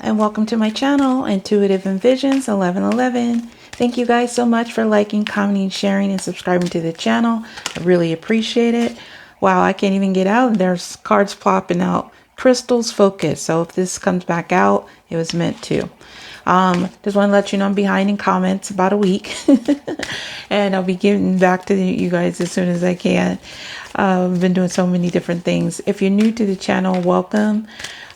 and welcome to my channel, Intuitive Envisions 1111. Thank you guys so much for liking, commenting, sharing, and subscribing to the channel. I really appreciate it. Wow, I can't even get out. There's cards plopping out. Crystals focus. So if this comes back out, it was meant to. Just want to let you know I'm behind in comments about a week. And I'll be getting back to you guys as soon as I can. I've been doing so many different things. If you're new to the channel, welcome.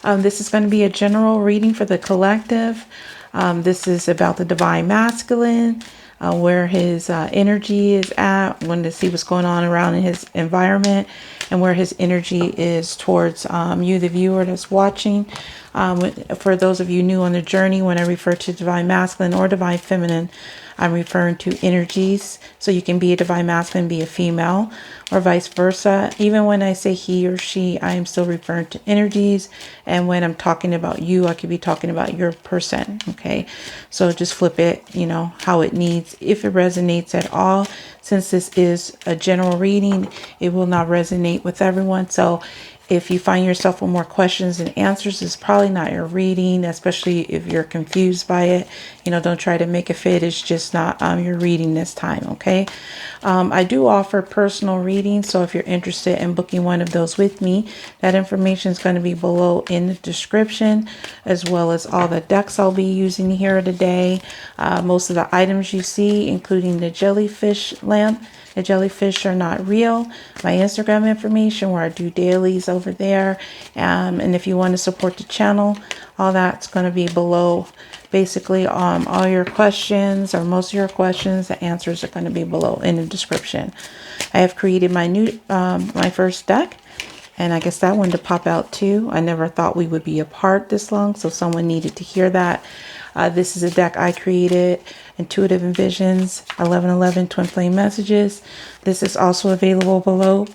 This is going to be a general reading for the collective. This is about the divine masculine, where his energy is at, when to see what's going on around in his environment, and where his energy is towards you, the viewer that's watching. For those of you new on the journey, when I refer to divine masculine or divine feminine, I'm referring to energies. So you can be a divine masculine, be a female, or vice versa. Even when I say he or she, I am still referring to energies. And when I'm talking about you, I could be talking about your person. Okay. So just flip it, you know, how it needs. If it resonates at all, since this is a general reading, it will not resonate with everyone. So if you find yourself with more questions than answers, it's probably not your reading, especially if you're confused by it. You know, don't try to make it fit. It's just not your reading this time, okay? I do offer personal readings, so if you're interested in booking one of those with me, that information is going to be below in the description, as well as all the decks I'll be using here today. Most of the items you see, including the Jellyfish Lamp. The jellyfish are not real. My Instagram information, where I do dailies over there. And if you want to support the channel, all that's going to be below. Basically, all your questions, or most of your questions, the answers are going to be below in the description. I have created my new, my first deck. And I guess that one to pop out too. I never thought we would be apart this long, so someone needed to hear that. This is a deck I created, Intuitive Envisions 1111 Twin Flame Messages. This is also available below.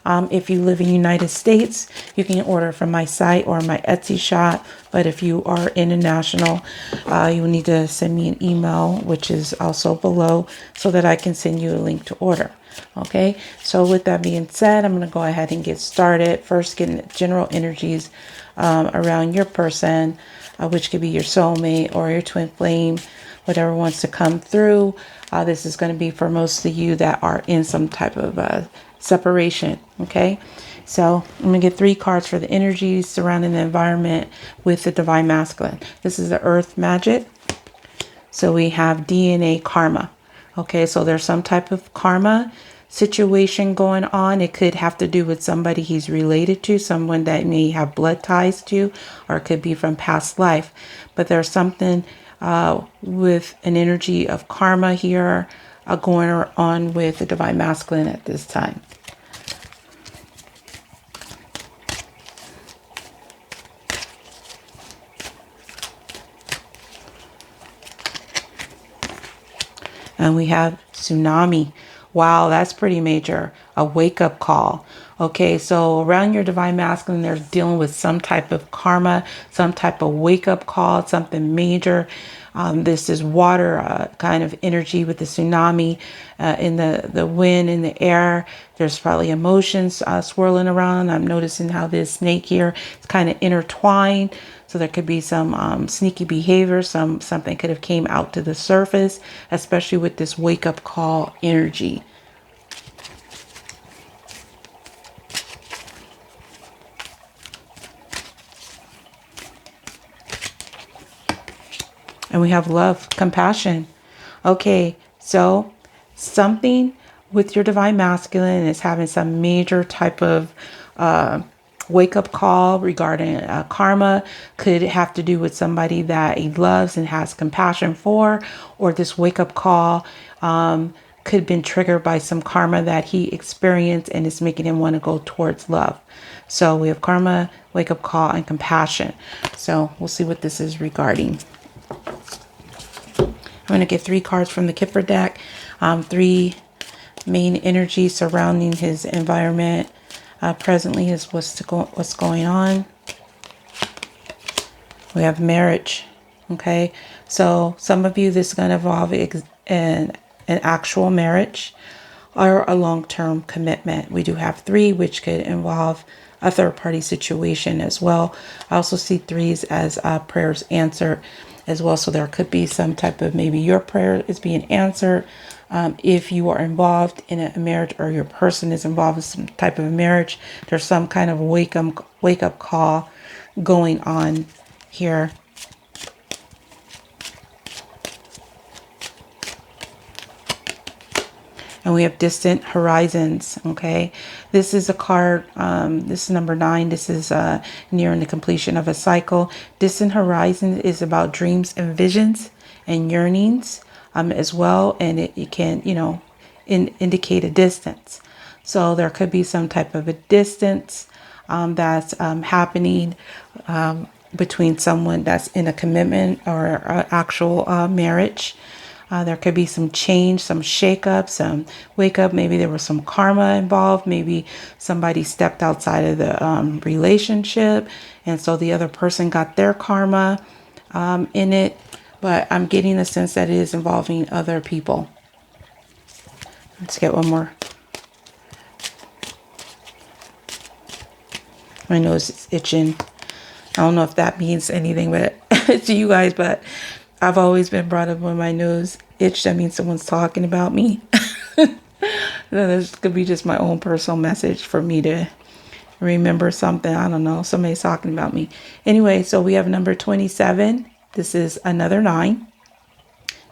If you live in the United States, you can order from my site or my Etsy shop. But if you are international, you will need to send me an email, which is also below, so that I can send you a link to order. Okay, so with that being said, I'm going to go ahead and get started. First, getting general energies around your person, which could be your soulmate or your twin flame, whatever wants to come through. This is going to be for most of you that are in some type of separation. Okay, so I'm going to get 3 cards for the energies surrounding the environment with the divine masculine. This is the earth magic. So we have DNA karma. Okay, so there's some type of karma situation going on. It could have to do with somebody he's related to, someone that may have blood ties to, or it could be from past life. But there's something with an energy of karma here going on with the divine masculine at this time. And we have tsunami. Wow, that's pretty major. A wake-up call. Okay, so around your divine masculine, they're dealing with some type of karma, some type of wake-up call, something major. This is water kind of energy with the tsunami in the wind, in the air. There's probably emotions swirling around. I'm noticing how this snake here is kind of intertwined. So there could be some sneaky behavior, something could have came out to the surface, especially with this wake-up call energy. And we have love, compassion. Okay, so something with your divine masculine is having some major type of wake-up call regarding karma. Could have to do with somebody that he loves and has compassion for, or this wake-up call could have been triggered by some karma that he experienced and is making him want to go towards love. So we have karma, wake-up call, and compassion. So we'll see what this is regarding. I'm going to get 3 cards from the Kipper deck. 3 main energies surrounding his environment. Presently is what's going on. We have marriage. Okay, so some of you, this is going to involve an actual marriage or a long-term commitment. We do have 3, which could involve a third party situation as well. I also see threes as prayers answered as well. So there could be some type of, maybe your prayer is being answered. If you are involved in a marriage, or your person is involved in some type of a marriage, there's some kind of wake up call going on here. And we have distant horizons. Okay, this is a card, this is number 9. This is nearing the completion of a cycle. Distant horizon is about dreams and visions and yearnings as well, and it can, you know, indicate a distance. So there could be some type of a distance that's happening between someone that's in a commitment or actual marriage. There could be some change, some shake-up, some wake-up. Maybe there was some karma involved. Maybe somebody stepped outside of the relationship, and so the other person got their karma in it. But I'm getting a sense that it is involving other people. Let's get one more. My nose is itching. I don't know if that means anything but to you guys, but I've always been brought up when my nose itch. That means someone's talking about me. This could be just my own personal message for me to remember something. I don't know. Somebody's talking about me. Anyway, so we have number 27. This is another 9.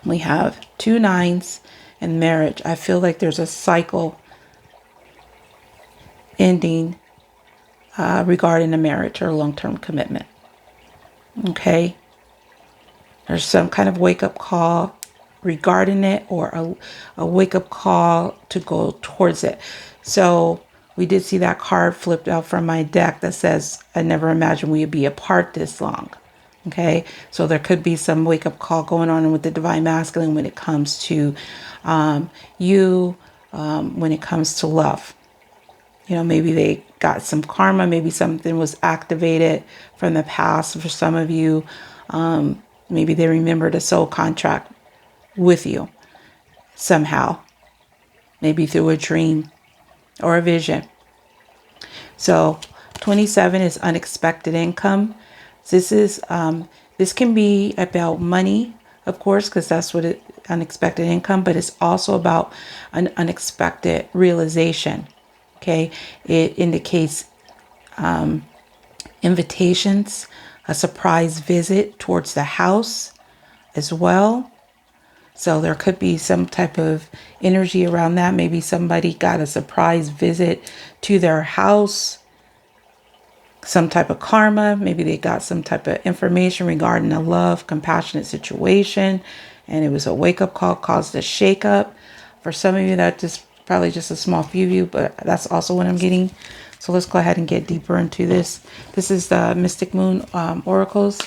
We have 2 9s and marriage. I feel like there's a cycle ending regarding a marriage or long-term commitment. Okay. There's some kind of wake-up call regarding it, or a wake-up call to go towards it. So we did see that card flipped out from my deck that says, I never imagined we'd be apart this long. Okay, so there could be some wake-up call going on with the Divine Masculine when it comes to when it comes to love. You know, maybe they got some karma. Maybe something was activated from the past for some of you. Maybe they remembered a soul contract with you somehow, maybe through a dream or a vision. So 27 is unexpected income. This is this can be about money, of course, because that's what unexpected income, but it's also about an unexpected realization. Okay, it indicates invitations, a surprise visit towards the house as well. So there could be some type of energy around that. Maybe somebody got a surprise visit to their house, some type of karma. Maybe they got some type of information regarding a love, compassionate situation, and it was a wake-up call, caused a shake-up. For some of you, that just probably just a small few of you, but that's also what I'm getting. So let's go ahead and get deeper into this. This is the Mystic Moon Oracles.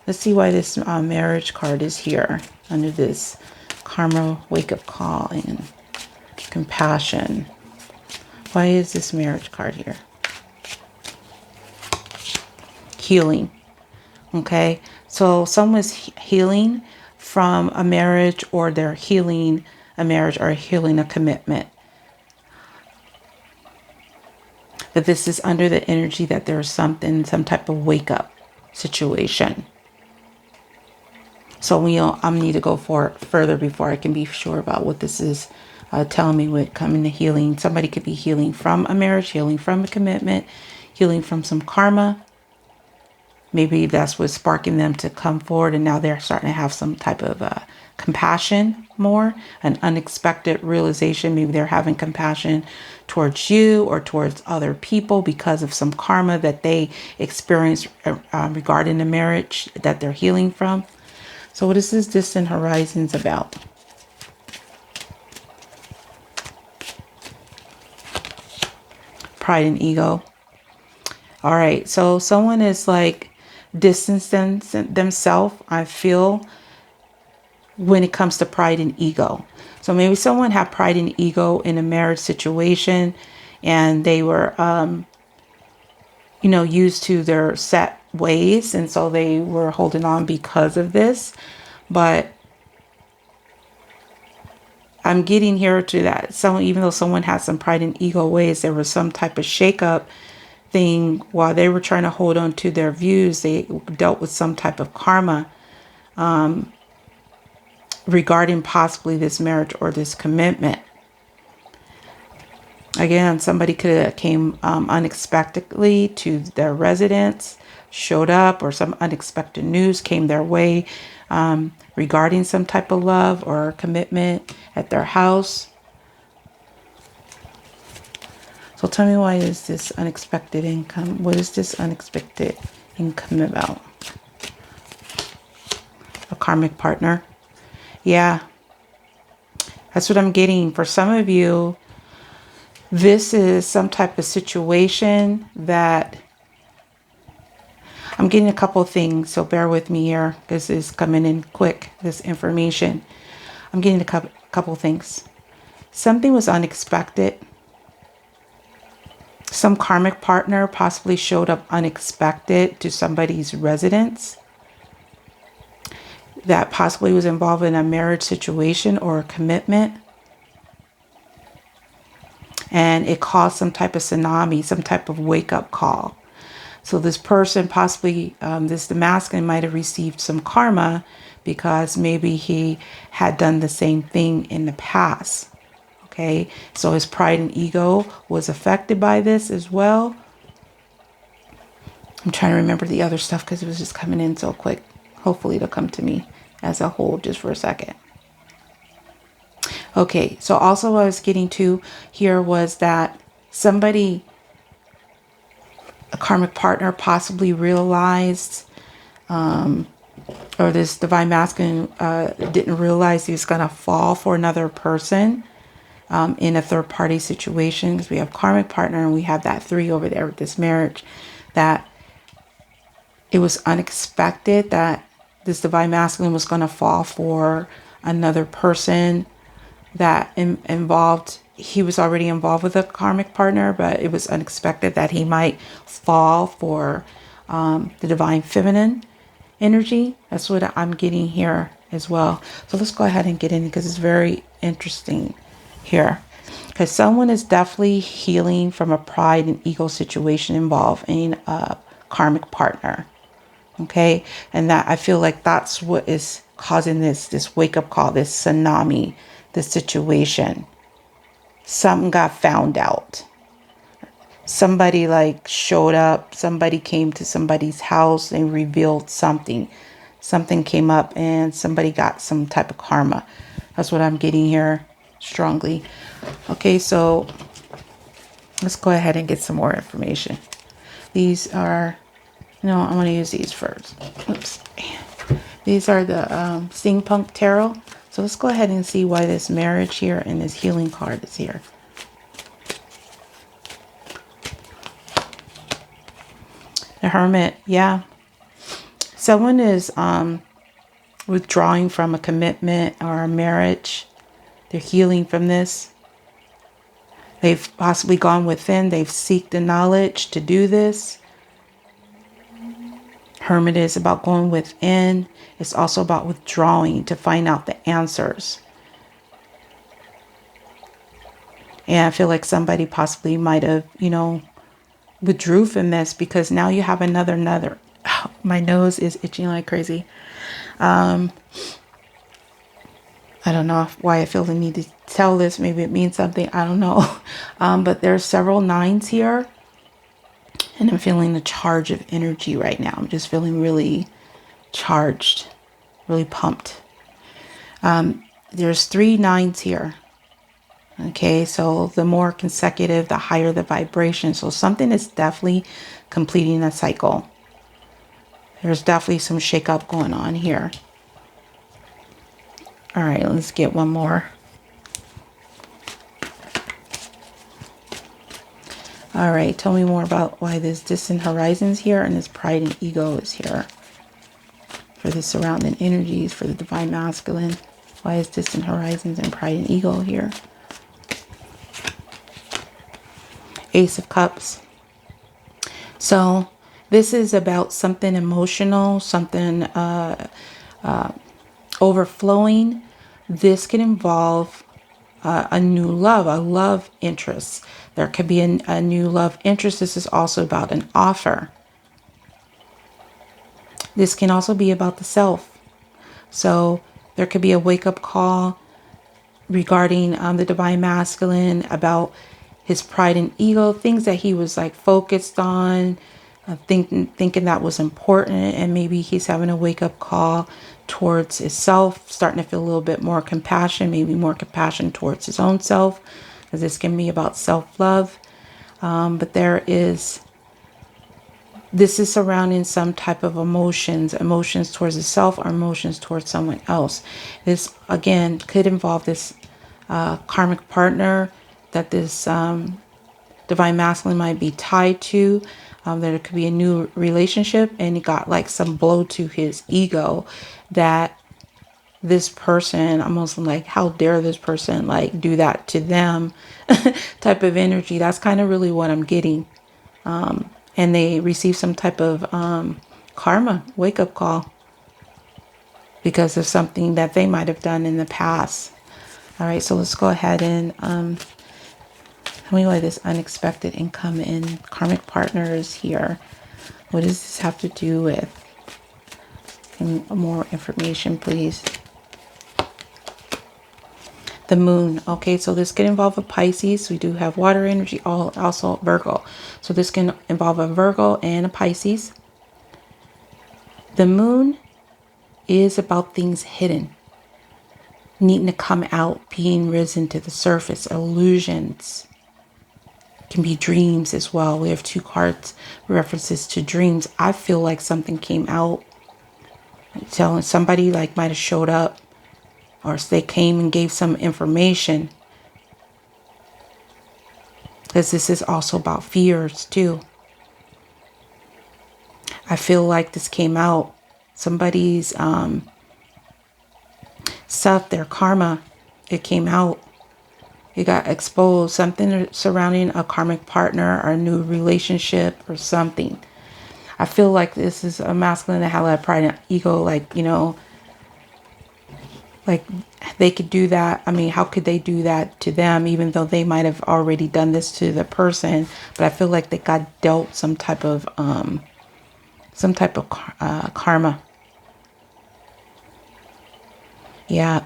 Let's see why this marriage card is here under this karma, wake-up call, and compassion. Why is this marriage card here? Healing. Okay, so someone's healing from a marriage, or they're healing a marriage, or healing a commitment. But this is under the energy that there's something, some type of wake-up situation. So I need to go further before I can be sure about what this is telling me with coming to healing. Somebody could be healing from a marriage, healing from a commitment, healing from some karma. Maybe that's what's sparking them to come forward, and now they're starting to have some type of compassion more, an unexpected realization. Maybe they're having compassion towards you or towards other people because of some karma that they experienced regarding the marriage that they're healing from. So what is this distant horizons about? Pride and ego. All right, so someone is like distancing themselves, I feel, when it comes to pride and ego. So maybe someone had pride and ego in a marriage situation, and they were, used to their set ways, and so they were holding on because of this. But I'm getting here to that. Even though someone had some pride and ego ways, there was some type of shakeup thing, while they were trying to hold on to their views, they dealt with some type of karma regarding possibly this marriage or this commitment. Again, somebody could have came unexpectedly to their residence, showed up, or some unexpected news came their way regarding some type of love or commitment at their house. So tell me, why is this unexpected income? What is this unexpected income about? A karmic partner. Yeah, that's what I'm getting. For some of you, this is some type of situation that I'm getting a couple of things. So bear with me here, because it's coming in quick, this information. I'm getting a couple of things. Something was unexpected. Some karmic partner possibly showed up unexpected to somebody's residence that possibly was involved in a marriage situation or a commitment. And it caused some type of tsunami, some type of wake-up call. So this person possibly, the masculine might have received some karma because maybe he had done the same thing in the past. Okay, so his pride and ego was affected by this as well. I'm trying to remember the other stuff because it was just coming in so quick. Hopefully it'll come to me as a whole just for a second. Okay, so also what I was getting to here was that somebody, a karmic partner, possibly realized, or this divine masculine didn't realize he was going to fall for another person in a third party situation. Because we have karmic partner and we have that 3 over there with this marriage, that it was unexpected that this divine masculine was going to fall for another person that involved, he was already involved with a karmic partner, but it was unexpected that he might fall for the divine feminine energy. That's what I'm getting here as well. So let's go ahead and get in, because it's very interesting here. Because someone is definitely healing from a pride and ego situation involving a karmic partner. Okay, and that, I feel like that's what is causing this wake-up call, this tsunami, this situation. Something got found out. Somebody like showed up, somebody came to somebody's house and revealed something. Something came up and somebody got some type of karma. That's what I'm getting here strongly. Okay, so let's go ahead and get some more information. These are, no, I'm going to use these first. Oops. These are the Steampunk Tarot. So let's go ahead and see why this marriage here and this healing card is here. The Hermit, yeah. Someone is withdrawing from a commitment or a marriage. They're healing from this. They've possibly gone within. They've sought the knowledge to do this. Hermit is about going within. It's also about withdrawing to find out the answers. And I feel like somebody possibly might have, withdrew from this, because now you have another. Oh, my nose is itching like crazy. I don't know why I feel the need to tell this. Maybe it means something. I don't know. But there's several 9s here. And I'm feeling the charge of energy right now. I'm just feeling really charged, really pumped. There's 3 9s here. Okay, so the more consecutive, the higher the vibration. So something is definitely completing a cycle. There's definitely some shake-up going on here. All right, let's get one more. All right, tell me more about why this distant horizons here and this pride and ego is here. For the surrounding energies, for the divine masculine. Why is distant horizons and pride and ego here? Ace of Cups. So this is about something emotional, something overflowing. This can involve a new love, a love interest. There could be a new love interest. This is also about an offer. This can also be about the self. So there could be a wake-up call regarding the divine masculine, about his pride and ego, things that he was like focused on, thinking that was important, and maybe he's having a wake-up call towards himself, starting to feel a little bit more compassion, maybe more compassion towards his own self, because this can be about self-love. But this is surrounding some type of emotions towards itself or emotions towards someone else. This, again, could involve this karmic partner that this divine masculine might be tied to. There could be a new relationship, and he got like some blow to his ego that this person, almost like, how dare this person like do that to them type of energy. That's kind of really what I'm getting. And they receive some type of karma, wake-up call, because of something that they might have done in the past. All right, so let's go ahead and tell me why this unexpected income in karmic partners here. What does this have to do with? And more information, please. The moon. Okay, so this can involve a Pisces. We do have water energy, also Virgo. So this can involve a Virgo and a Pisces. The moon is about things hidden, needing to come out, being risen to the surface, illusions. Can be dreams as well. We have two cards, references to dreams. I feel like something came out, telling somebody like might have showed up, or they came and gave some information, because this is also about fears too. I feel like this came out, somebody's stuff, their karma, it came out. It got exposed, something surrounding a karmic partner or a new relationship or something. I feel like this is a masculine that had a lot of pride and ego, like, you know, like they could do that. I mean, how could they do that to them, even though they might have already done this to the person? But I feel like they got dealt some type of karma. Yeah.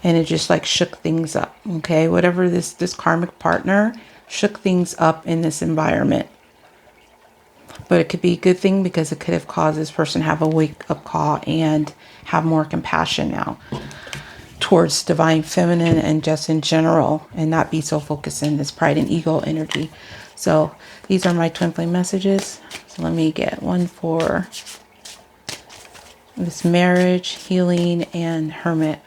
And it just like shook things up. Okay, whatever this karmic partner shook things up in this environment. But it could be a good thing, because it could have caused this person to have a wake-up call and have more compassion now towards divine feminine and just in general, and not be so focused in this pride and ego energy. So these are my twin flame messages. So let me get one for this marriage, healing, and hermit.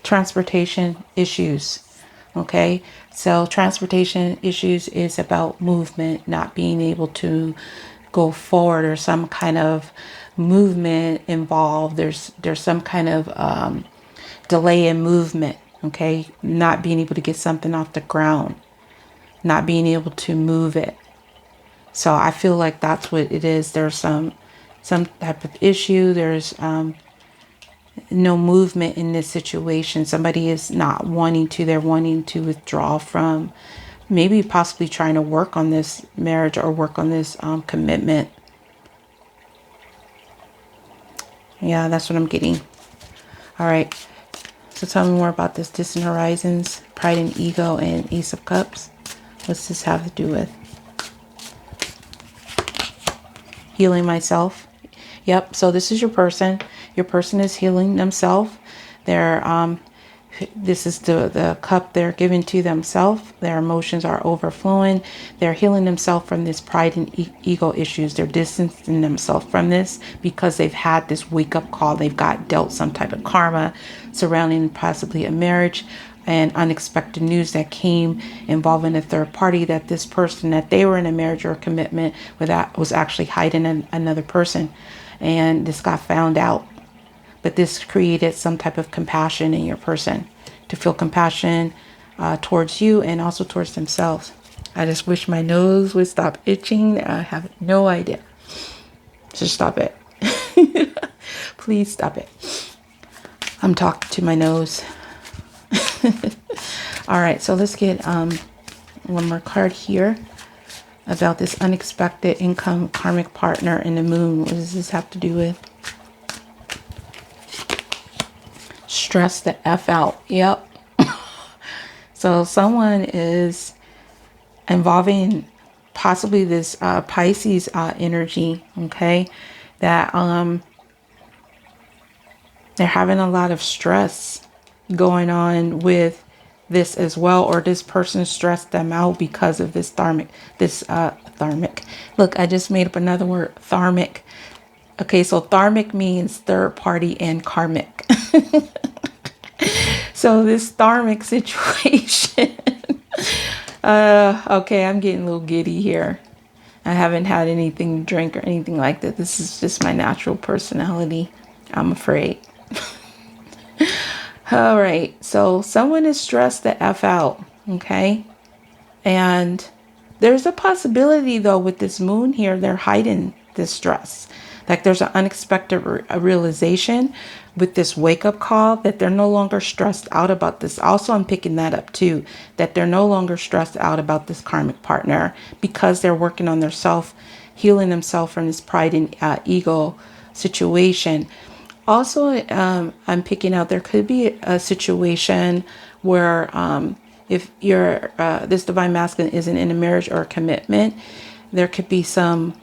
Transportation issues. Okay, so transportation issues is about movement, not being able to go forward, or some kind of movement involved. There's some kind of delay in movement. Okay, not being able to get something off the ground, not being able to move it. So I feel like that's what it is. There's some type of issue. There's no movement in this situation. Somebody is not wanting to, they're wanting to withdraw from, maybe possibly trying to work on this marriage or work on this commitment. Yeah, that's what I'm getting. All right, so tell me more about this distant horizons, pride and ego, and Ace of Cups. What's this have to do with? Healing myself. Yep, so this is your person. Your person is healing themselves. They're this is the cup they're giving to themselves. Their emotions are overflowing. They're healing themselves from this pride and ego issues. They're distancing themselves from this because they've had this wake-up call. They've got dealt some type of karma surrounding possibly a marriage, and unexpected news that came involving a third party, that this person that they were in a marriage or a commitment with that was actually hiding another person, and this got found out. But this created some type of compassion in your person, to feel compassion towards you and also towards themselves. I just wish my nose would stop itching. I have no idea. Just stop it. Please stop it. I'm talking to my nose. All right, so let's get one more card here about this unexpected income karmic partner in the moon. What does this have to do with? Stress the F out. Yep. So someone is involving possibly this Pisces energy, okay, that they're having a lot of stress going on with this as well, or this person stressed them out because of this tharmic. Look, I just made up another word, tharmic. Okay, so tharmic means third party and karmic. So this tharmic situation. Okay, I'm getting a little giddy here. I haven't had anything to drink or anything like that. This is just my natural personality, I'm afraid. All right, so someone is stressed the F out, okay? And there's a possibility, though, with this moon here, they're hiding this stress. Like there's an unexpected realization with this wake-up call that they're no longer stressed out about this. Also, I'm picking that up, too, that they're no longer stressed out about this karmic partner because they're working on their self, healing themselves from this pride and ego situation. Also, I'm picking out there could be a situation where if you're this divine masculine isn't in a marriage or a commitment, there could be some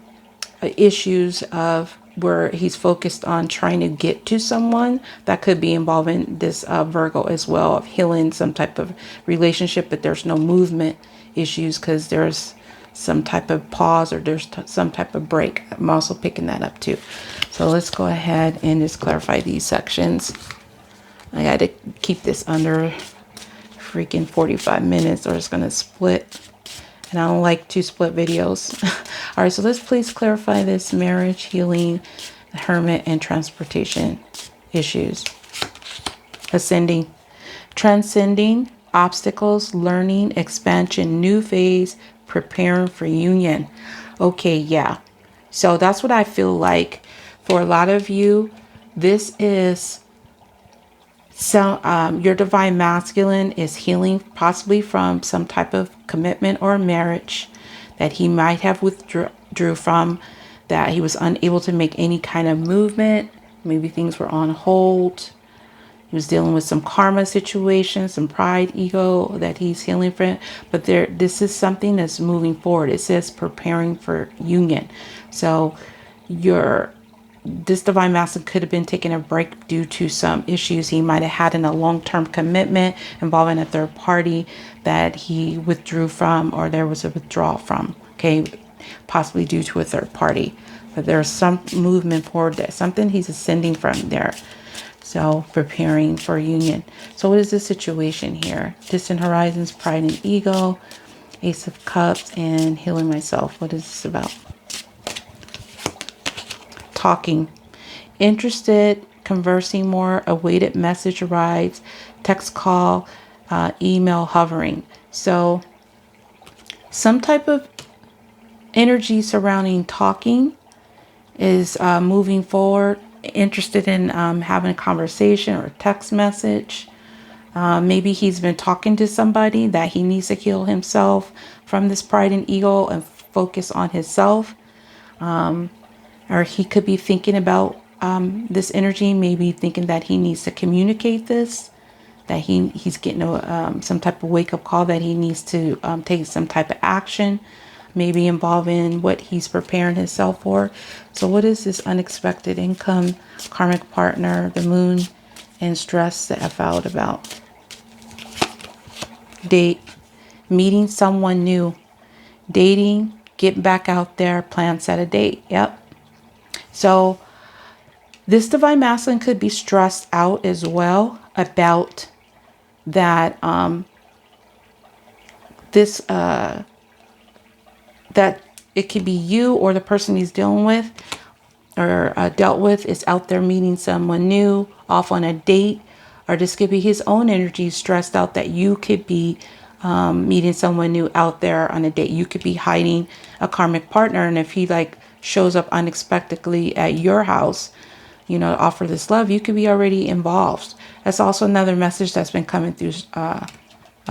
issues of where he's focused on trying to get to someone that could be involving this Virgo as well, of healing some type of relationship, but there's no movement issues because there's some type of pause or there's some type of break. I'm also picking that up too. So let's go ahead and just clarify these sections. I got to keep this under freaking 45 minutes or it's going to split. And I don't like to split videos. All right, so let's please clarify this marriage, healing, hermit, and transportation issues. Ascending, transcending, obstacles, learning, expansion, new phase, preparing for union. Okay, yeah. So that's what I feel like for a lot of you. This is your divine masculine is healing possibly from some type of commitment or marriage that he might have withdrew from, that he was unable to make any kind of movement. Maybe things were on hold. He was dealing with some karma situation, some pride, ego that he's healing from. But this is something that's moving forward. It says preparing for union. So this divine masculine could have been taking a break due to some issues he might have had in a long-term commitment involving a third party that he withdrew from, or there was a withdrawal from, okay, possibly due to a third party. But there's some movement forward there, something he's ascending from there. So preparing for union. So what is the situation here? Distant horizons, pride and ego, Ace of Cups, and healing myself. What is this about? Talking, interested, conversing more, awaited message arrives, text, call, email, hovering. So some type of energy surrounding talking is moving forward, interested in having a conversation or a text message. Maybe he's been talking to somebody that he needs to heal himself from this pride and ego and focus on himself. Or he could be thinking about this energy, maybe thinking that he needs to communicate this, that he's getting some type of wake-up call that he needs to take some type of action, maybe involving what he's preparing himself for. So what is this unexpected income, karmic partner, the moon, and stress the F out about? Date, meeting someone new, dating, getting back out there, plan, set a date. Yep. So this divine masculine could be stressed out as well about that, that it could be you or the person he's dealing with or dealt with is out there meeting someone new, off on a date, or this could be his own energy stressed out that you could be meeting someone new out there on a date. You could be hiding a karmic partner, and if he like shows up unexpectedly at your house, you know, to offer this love, you could be already involved. That's also another message that's been coming through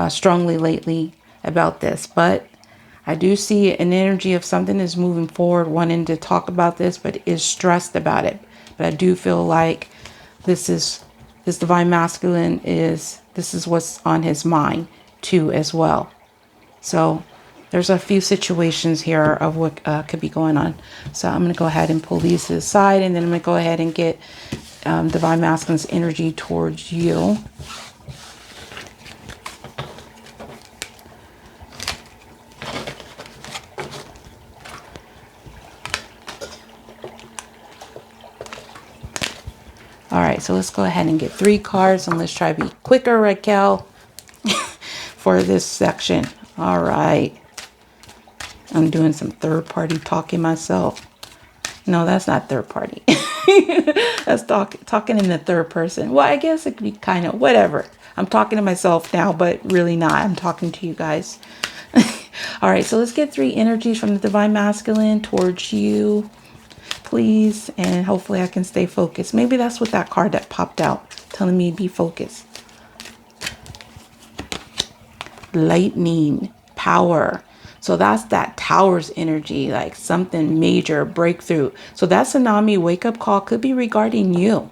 strongly lately about this. But I do see an energy of something is moving forward, wanting to talk about this, but is stressed about it. But I do feel like this divine masculine this is what's on his mind too as well. So there's a few situations here of what could be going on. So I'm going to go ahead and pull these to the side, and then I'm going to go ahead and get divine masculine's energy towards you. All right, so let's go ahead and get 3 cards, and let's try to be quicker, Raquel, for this section. All right. I'm doing some third party talking myself. No, that's not third party. That's talking in the third person. Well, I guess it could be kind of whatever. I'm talking to myself now, but really not. I'm talking to you guys. All right, so let's get 3 energies from the divine masculine towards you, please, and hopefully I can stay focused. Maybe that's what that card that popped out, telling me to be focused. Lightning, power. So that's that tower's energy, like something major, breakthrough. So that tsunami wake-up call could be regarding you.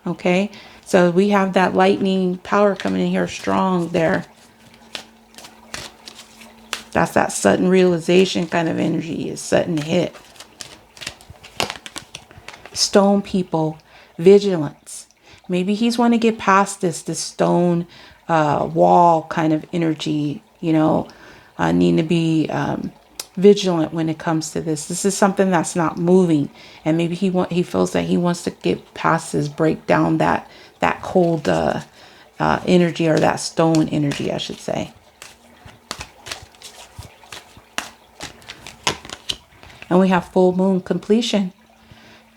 Okay, so we have that lightning power coming in here strong there. That's that sudden realization kind of energy, is sudden hit. Stone people, vigilance. Maybe he's want to get past this stone wall kind of energy, you know, need to be vigilant when it comes to this. This is something that's not moving, and maybe he feels that he wants to get past this, break down that cold energy, or that stone energy, I should say. And we have full moon completion.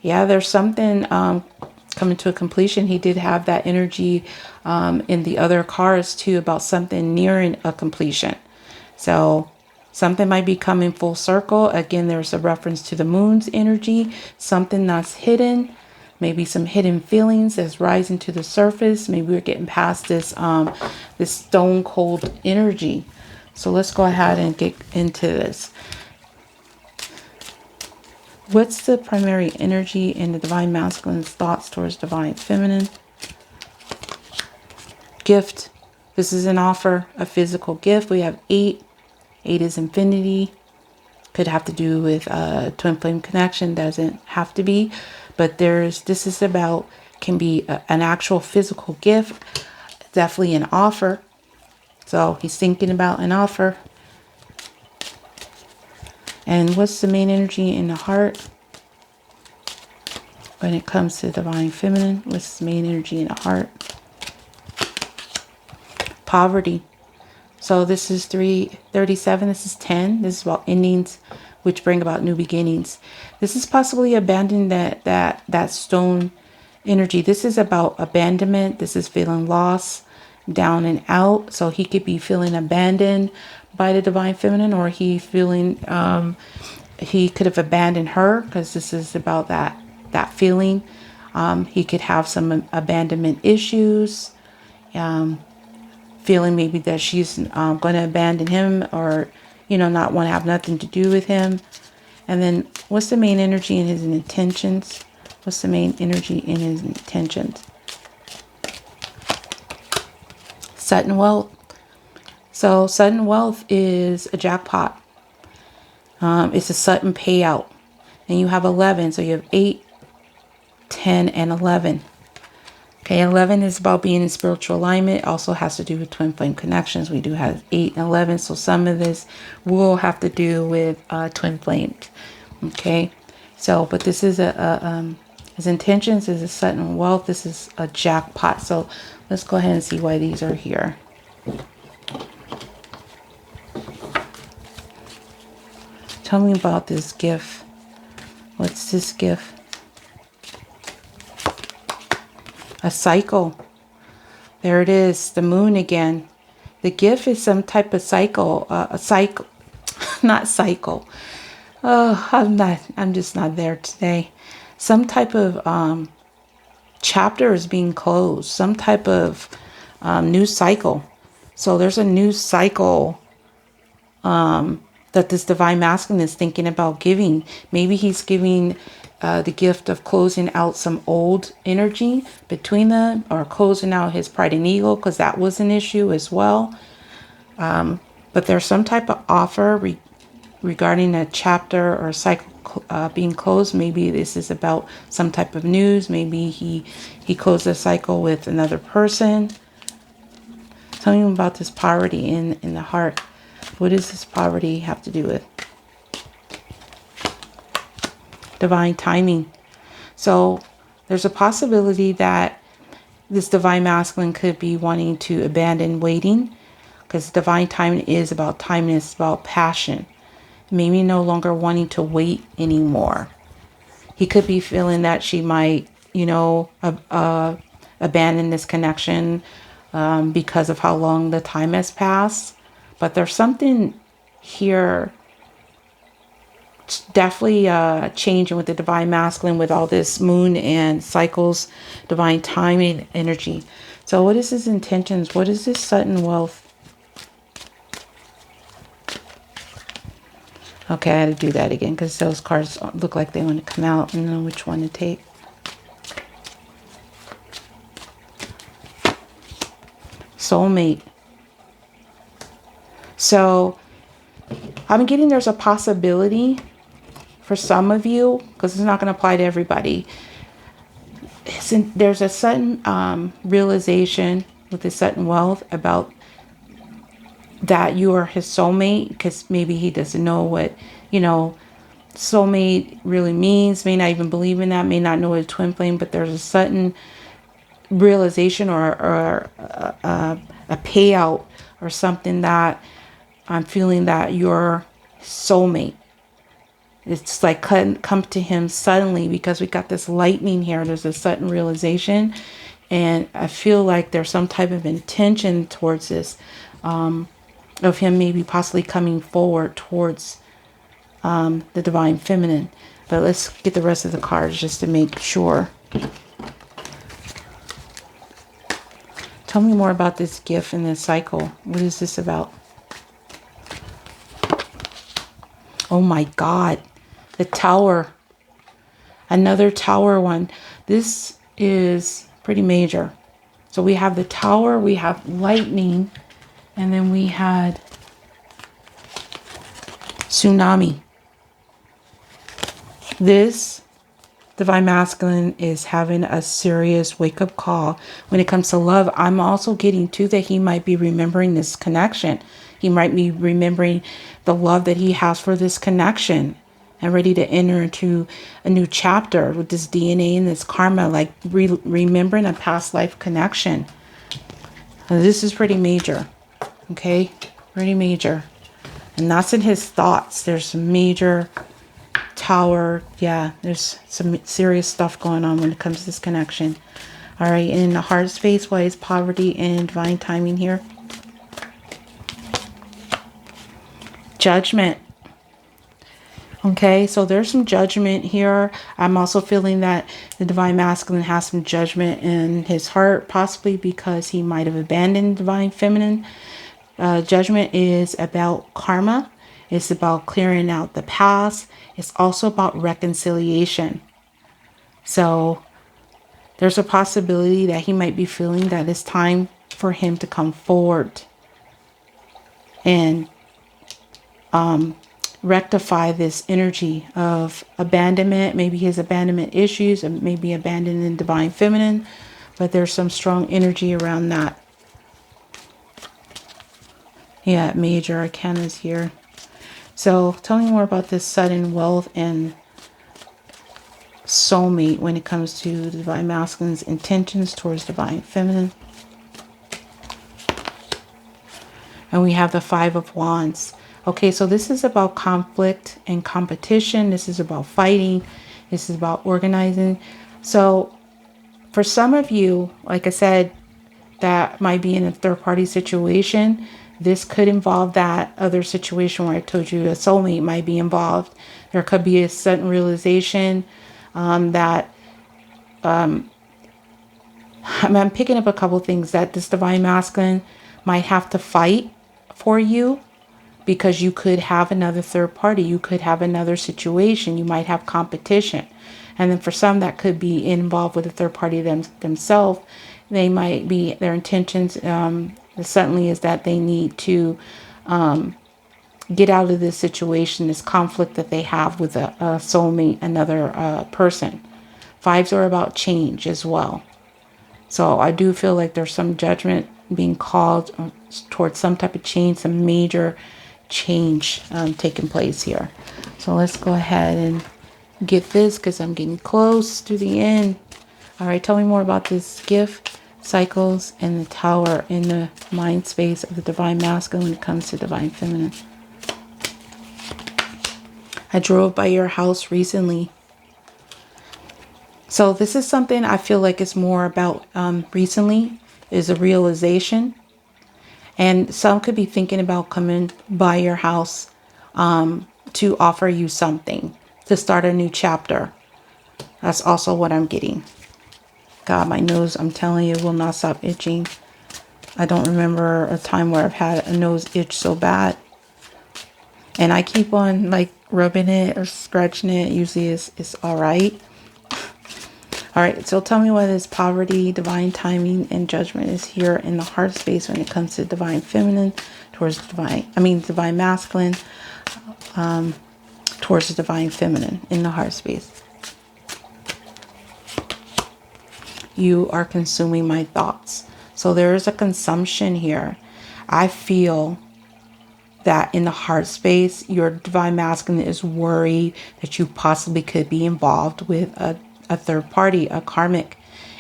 Yeah, there's something coming to a completion. He did have that energy in the other cards too, about something nearing a completion. So something might be coming full circle. Again, there's a reference to the moon's energy, something that's hidden, maybe some hidden feelings that's rising to the surface. Maybe we're getting past this this stone cold energy. So let's go ahead and get into this. What's the primary energy in the divine masculine's thoughts towards divine feminine? Gift. This is an offer, a physical gift. We have 8. 8 is infinity. Could have to do with twin flame connection. Doesn't have to be. But this is about, can be an actual physical gift. Definitely an offer. So he's thinking about an offer. And what's the main energy in the heart when it comes to divine feminine? What's the main energy in the heart? Poverty. So this is 337. This is 10. This is about endings, which bring about new beginnings. This is possibly abandoning that stone energy. This is about abandonment. This is feeling lost, down and out. So he could be feeling abandoned by the divine feminine, or he feeling he could have abandoned her, because this is about that feeling. He could have some abandonment issues, feeling maybe that she's going to abandon him, or not want to have nothing to do with him. And then what's the main energy in his intentions? What's the main energy in his intentions? Sudden wealth. So sudden wealth is a jackpot. It's a sudden payout. And you have 11. So you have 8, 10, and 11. Okay, 11 is about being in spiritual alignment. It also has to do with twin flame connections. We do have 8 and 11. So some of this will have to do with twin flames. Okay, so but this is his intentions is a sudden wealth. This is a jackpot. So let's go ahead and see why these are here. Tell me about this gift. What's this gift? A cycle. There it is. The moon again. The gift is some type of cycle, a cycle, not cycle. Oh, I'm just not there today. Some type of chapter is being closed, some type of new cycle. So there's a new cycle that this divine masculine is thinking about giving. Maybe he's giving the gift of closing out some old energy between them, or closing out his pride and ego, because that was an issue as well. But there's some type of offer regarding a chapter or cycle being closed. Maybe this is about some type of news. Maybe he closed a cycle with another person. Tell me about this poverty in the heart. What does this poverty have to do with? Divine timing. So there's a possibility that this divine masculine could be wanting to abandon waiting, because divine timing is about timeless, about passion. Maybe no longer wanting to wait anymore. He could be feeling that she might, abandon this connection because of how long the time has passed. But there's something here definitely changing with the divine masculine, with all this moon and cycles, divine timing energy. So what is his intentions? What is this sudden wealth? Okay, I had to do that again because those cards look like they want to come out. I don't know which one to take. Soulmate. So I'm getting there's a possibility for some of you, because it's not going to apply to everybody. There's a sudden realization with this sudden wealth about that you are his soulmate, because maybe he doesn't know what, soulmate really means, may not even believe in that, may not know what a twin flame, but there's a sudden realization or a payout or something that I'm feeling that your soulmate. It's like come to him suddenly, because we got this lightning here. There's a sudden realization, and I feel like there's some type of intention towards this, of him maybe possibly coming forward towards the divine feminine. But let's get the rest of the cards just to make sure. Tell me more about this gift and this cycle. What is this about? Oh my God. The Tower. Another Tower one. This is pretty major. So we have the Tower, we have lightning, and then we had tsunami. This divine masculine is having a serious wake-up call when it comes to love. I'm also getting too that he might be remembering this connection. He might be remembering the love that he has for this connection and ready to enter into a new chapter with this DNA and this karma, like remembering a past life connection. And this is pretty major. Okay, pretty major. And that's in his thoughts. There's some major Tower. Yeah, there's some serious stuff going on when it comes to this connection. All right, and in the heart space, why is poverty and divine timing here? Judgment. Okay, so there's some judgment here. I'm also feeling that the divine masculine has some judgment in his heart, possibly because he might have abandoned divine feminine. Judgment is about karma. It's about clearing out the past. It's also about reconciliation. So there's a possibility that he might be feeling that it's time for him to come forward and rectify this energy of abandonment. Maybe his abandonment issues, and maybe abandoning divine feminine, but there's some strong energy around that. Yeah, major arcanas here. So tell me more about this sudden wealth and soulmate when it comes to the divine masculine's intentions towards divine feminine. And we have the Five of Wands. Okay, so this is about conflict and competition. This is about fighting. This is about organizing. So for some of you, like I said, that might be in a third-party situation. This could involve that other situation where I told you a soulmate might be involved. There could be a sudden realization that I'm picking up a couple things, that this divine masculine might have to fight for you, because you could have another third party. You could have another situation. You might have competition. And then for some that could be involved with a third party themselves, they might be, their intentions certainly is that they need to get out of this situation, this conflict that they have with a soulmate, another person. Fives are about change as well. So I do feel like there's some judgment being called towards some type of change, some major change taking place here. So let's go ahead and get this, because I'm getting close to the end. All right, tell me more about this gift, cycles, and the tower in the mind space of the divine masculine when it comes to divine feminine. I drove by your house recently. So this is something I feel like it's more about recently, is a realization. And some could be thinking about coming by your house to offer you something, to start a new chapter. That's also what I'm getting. God, my nose, I'm telling you, will not stop itching. I don't remember a time where I've had a nose itch so bad. And I keep on like rubbing it or scratching it. Usually it's all right. All right, so tell me why this poverty, divine timing, and judgment is here in the heart space when it comes to divine feminine towards divine masculine towards the divine feminine in the heart space. You are consuming my thoughts. So there is a consumption here. I feel that in the heart space, your divine masculine is worried that you possibly could be involved with a third party, a karmic,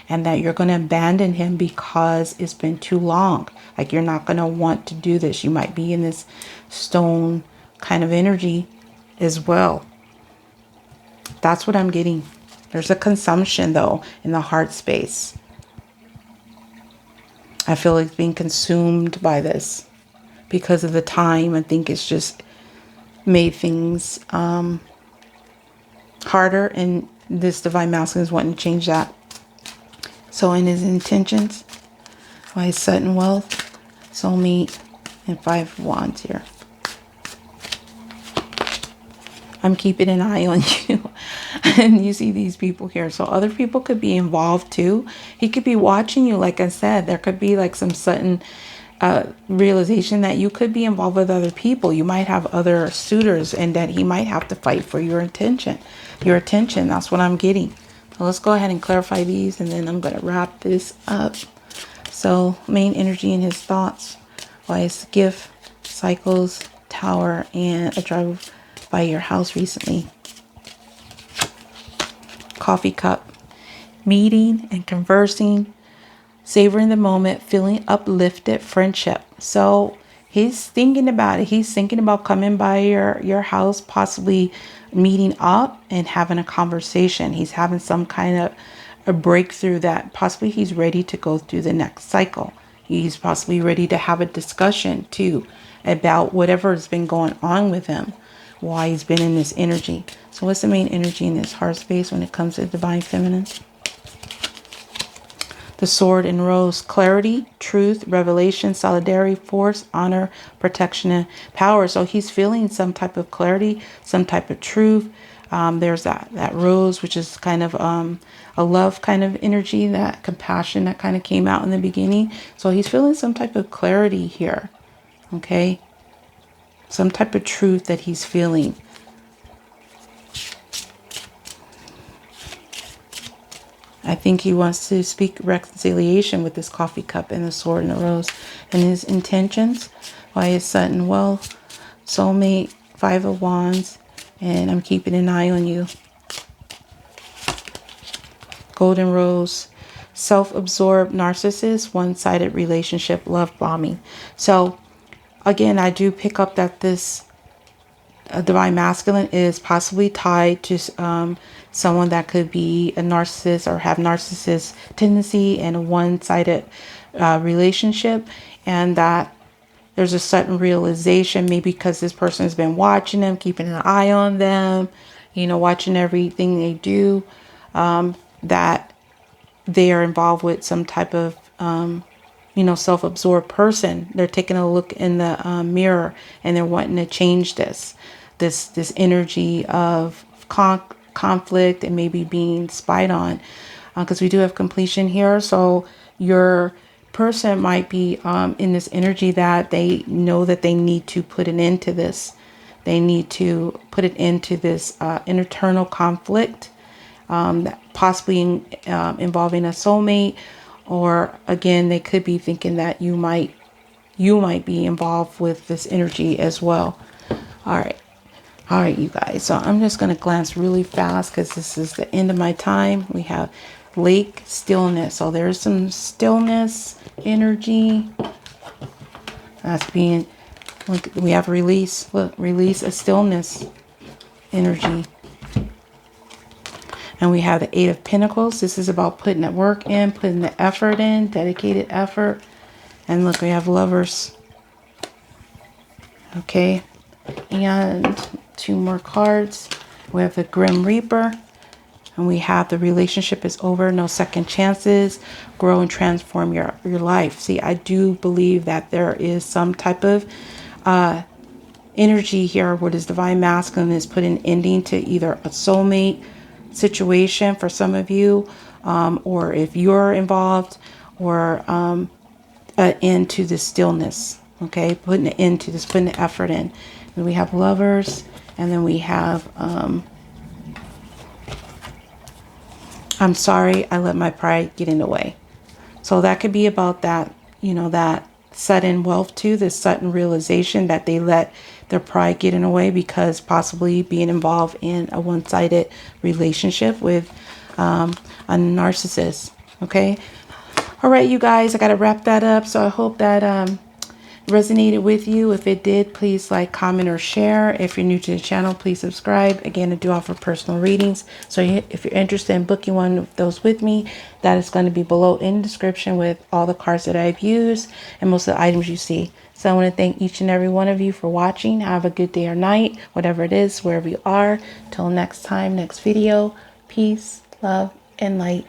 and that you're going to abandon him because it's been too long. Like you're not going to want to do this. You might be in this stone kind of energy as well. That's what I'm getting. There's a consumption though in the heart space. I feel like being consumed by this because of the time. I think it's just made things harder, and this divine masculine is wanting to change that. So in his intentions, why sudden wealth, soulmate, and 5 of wands here. I'm keeping an eye on you. And you see these people here. So other people could be involved too. He could be watching you. Like I said, there could be like some sudden realization that you could be involved with other people. You might have other suitors, and that he might have to fight for your attention. That's what I'm getting. So let's go ahead and clarify these, and then I'm going to wrap this up. So main energy in his thoughts, wise gift, cycles, tower, and a drive by your house recently. Coffee cup, meeting and conversing, savoring the moment, feeling uplifted, friendship. So he's thinking about it. He's thinking about coming by your house, possibly meeting up and having a conversation. He's having some kind of a breakthrough that possibly he's ready to go through the next cycle. He's possibly ready to have a discussion too about whatever has been going on with him, why he's been in this energy. So what's the main energy in this heart space when it comes to divine feminine? The sword and rose, clarity, truth, revelation, solidarity, force, honor, protection, and power. So he's feeling some type of clarity, some type of truth. There's that rose, which is kind of a love kind of energy, that compassion that kind of came out in the beginning. So he's feeling some type of clarity here. Okay. Some type of truth that he's feeling. I think he wants to speak reconciliation with this coffee cup and the sword and the rose. And his intentions, why his sudden wealth, soulmate, 5 of wands, and I'm keeping an eye on you. Golden rose, self-absorbed narcissist, one-sided relationship, love bombing. So again, I do pick up that this divine masculine is possibly tied to someone that could be a narcissist or have narcissist tendency and a one-sided relationship, and that there's a sudden realization, maybe because this person has been watching them, keeping an eye on them, you know, watching everything they do, that they are involved with some type of, you know, self-absorbed person. They're taking a look in the mirror and they're wanting to change this energy of conflict and maybe being spied on, because we do have completion here. So your person might be in this energy that they know that they need to put an end to this. They need to put it into this internal conflict, possibly involving a soulmate, or again, they could be thinking that you might be involved with this energy as well. All right, you guys. So I'm just going to glance really fast because this is the end of my time. We have lake stillness. So there's some stillness energy that's being, look, we have release. Look, release a stillness energy. And we have the Eight of Pentacles. This is about putting the work in, putting the effort in, dedicated effort. And look, we have Lovers. Okay. And 2 more cards. We have the Grim Reaper. And we have the relationship is over, no second chances, grow and transform your life. See, I do believe that there is some type of energy here where this divine masculine is putting an ending to either a soulmate situation for some of you, or if you're involved, or an end to the stillness. Okay, putting an end to this, putting the effort in. And we have Lovers, and then we have I'm sorry, I let my pride get in the way. So that could be about that, you know, that sudden wealth too, this sudden realization that they let their pride get in the way because possibly being involved in a one-sided relationship with a narcissist. Okay. All right, you guys, I got to wrap that up. So I hope that resonated with you. If it did, please like, comment, or share. If you're new to the channel, please subscribe. Again, I do offer personal readings, so if you're interested in booking one of those with me, that is going to be below in the description with all the cards that I've used and most of the items you see. So I want to thank each and every one of you for watching. Have a good day or night, whatever it is, wherever you are. Till next time, next video. Peace, love, and light.